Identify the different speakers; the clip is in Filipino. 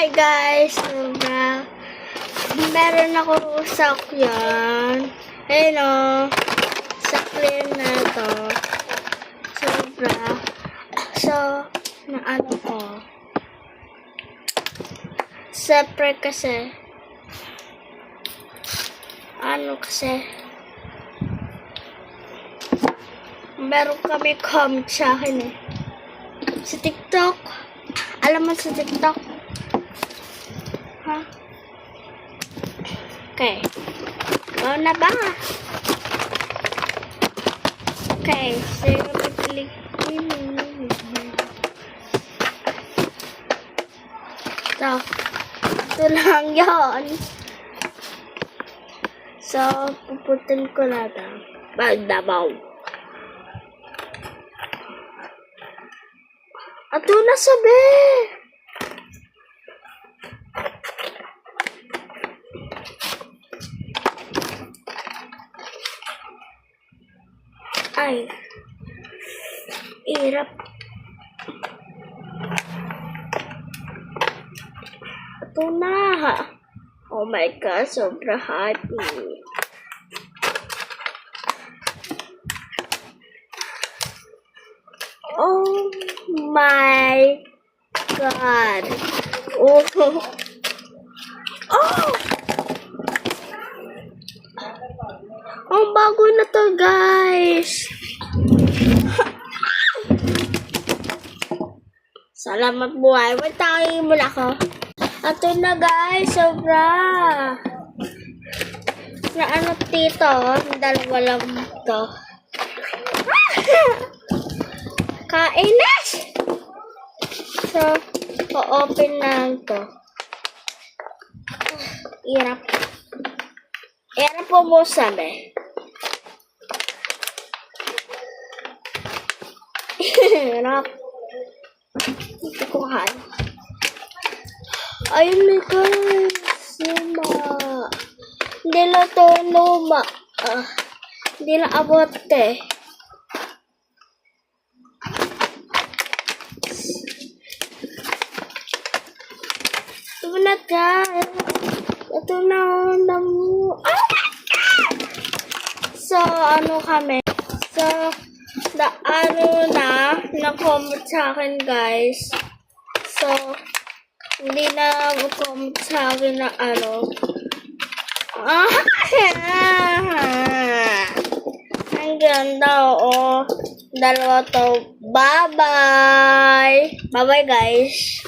Speaker 1: Hi guys! Meron ako sakyan. Ayun o. Sakyan na to. Sobra. So, na ano ko. Siyempre kasi. Meron kami comment sa akin eh. Sa TikTok. Alam mo sa TikTok? Ha? Okay. Oo na ba? Okay. Sige mag-click. So, ito lang yun. So, puputin ko na ito. Bagdabaw. Ato na sabi! Ay. Hirap. Ato na. Oh my God, sobra happy. Oh my God. Oh. Oh. Ang bago na to, guys. Salamat buhay. Wait, tangin mo na ako. Ito na, guys. Sobra. Na ano dito? Dalawa lang to. Kainis! So, po-open lang to. Hirap. Hirap po mo sabi. Hirap. Ito ko kaya. Ayun na guys. Luma. Hindi lang to luma. Hindi lang abot eh. Ito na guys. Ito na mo. Oh my God! So, ano kami? So, na-comment sa akin guys. So, hindi na comment sa akin na ano. Ang ganda oh. Dalawa to. Bye-bye. Bye-bye guys.